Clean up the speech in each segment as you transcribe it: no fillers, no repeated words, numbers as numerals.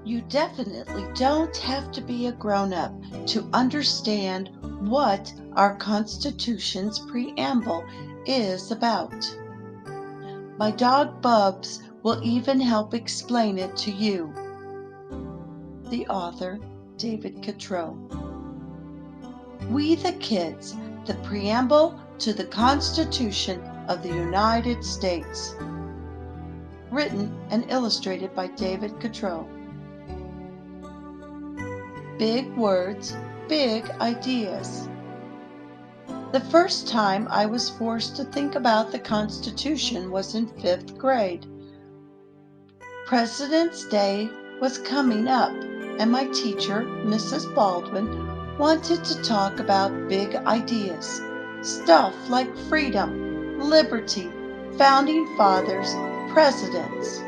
You definitely don't have to be a grown-up to understand what our Constitution's preamble is about. My dog Bubs will even help explain it to you. The author, David Catrow. We the Kids, the Preamble to the Constitution of the United States. Written and illustrated by David Catrow. Big words, big ideas. The first time I was forced to think about the Constitution was in 5th grade. President's Day was coming up, and my teacher, Mrs. Baldwin, wanted to talk about big ideas. Stuff like freedom, liberty, founding fathers, presidents.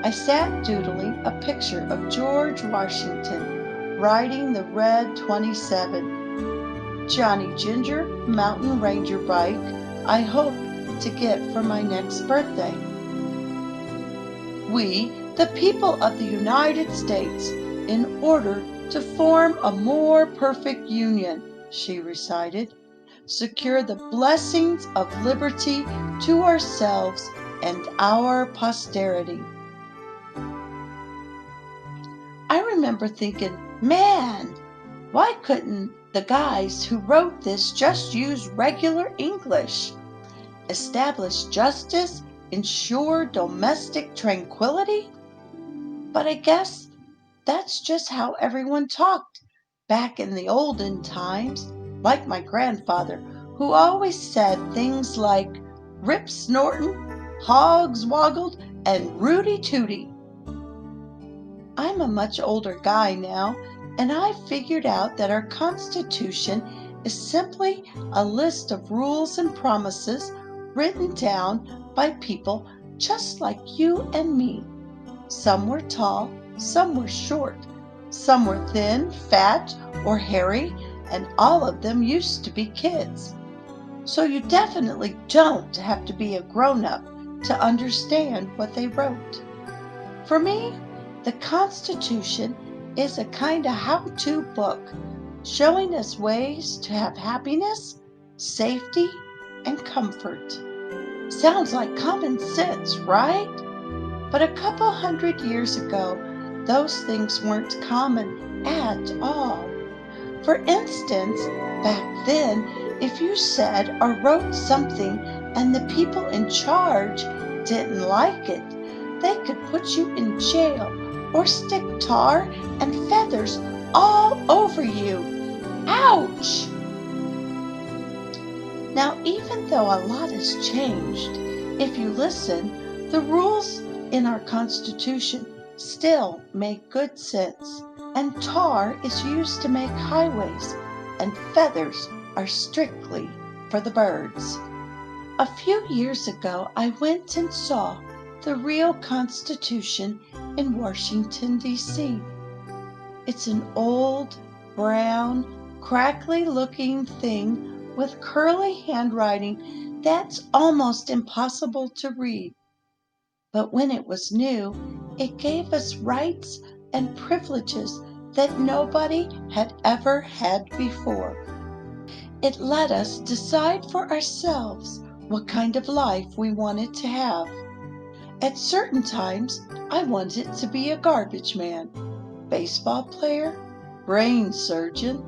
I sat doodling a picture of George Washington riding the red 27, Johnny Ginger mountain ranger bike I hope to get for my next birthday. We, the people of the United States, in order to form a more perfect union, she recited, secure the blessings of liberty to ourselves and our posterity. I remember thinking, man, why couldn't the guys who wrote this just use regular English? Establish justice, ensure domestic tranquility? But I guess that's just how everyone talked back in the olden times, like my grandfather, who always said things like rip snortin', hogs woggled, and rooty tooty. I'm a much older guy now, and I've figured out that our Constitution is simply a list of rules and promises written down by people just like you and me. Some were tall, some were short, some were thin, fat, or hairy, and all of them used to be kids. So you definitely don't have to be a grown-up to understand what they wrote. For me, the Constitution is a kind of how-to book showing us ways to have happiness, safety, and comfort. Sounds like common sense, right? But a couple hundred years ago, those things weren't common at all. For instance, back then, if you said or wrote something and the people in charge didn't like it, they could put you in jail or stick tar and feathers all over you. Ouch! Now, even though a lot has changed, if you listen, the rules in our Constitution still make good sense, and tar is used to make highways, and feathers are strictly for the birds. A few years ago, I went and saw the real Constitution in Washington, D.C. It's an old, brown, crackly-looking thing with curly handwriting that's almost impossible to read. But when it was new, it gave us rights and privileges that nobody had ever had before. It let us decide for ourselves what kind of life we wanted to have. At certain times, I wanted to be a garbage man, baseball player, brain surgeon,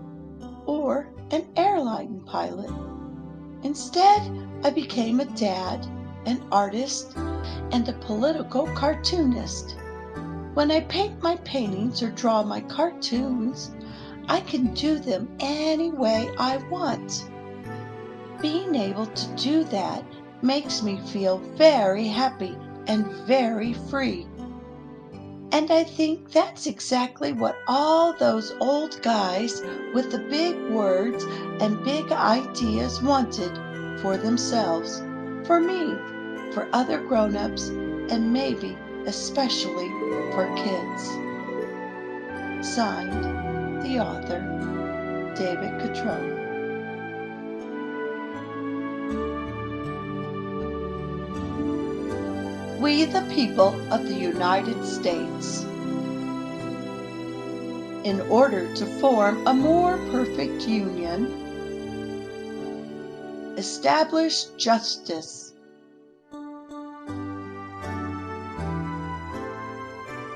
or an airline pilot. Instead, I became a dad, an artist, and a political cartoonist. When I paint my paintings or draw my cartoons, I can do them any way I want. Being able to do that makes me feel very happy and very free. And I think that's exactly what all those old guys with the big words and big ideas wanted for themselves, for me, for other grown-ups, and maybe especially for kids. Signed, the author, David Catrow. We the people of the United States. in order to form a more perfect union, establish justice,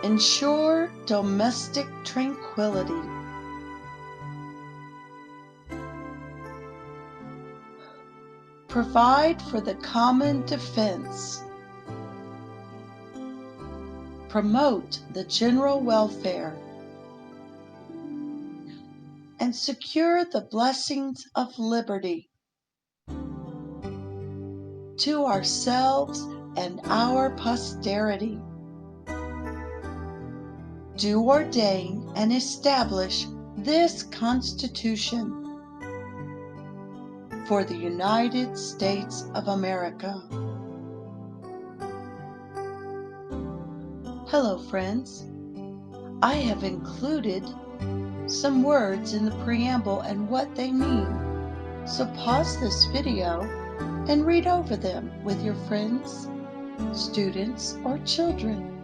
ensure domestic tranquility, provide for the common defense, promote the general welfare, and secure the blessings of liberty to ourselves and our posterity. Do ordain and establish this Constitution for the United States of America. Hello, friends. I have included some words in the preamble and what they mean. So pause this video and read over them with your friends, students, or children.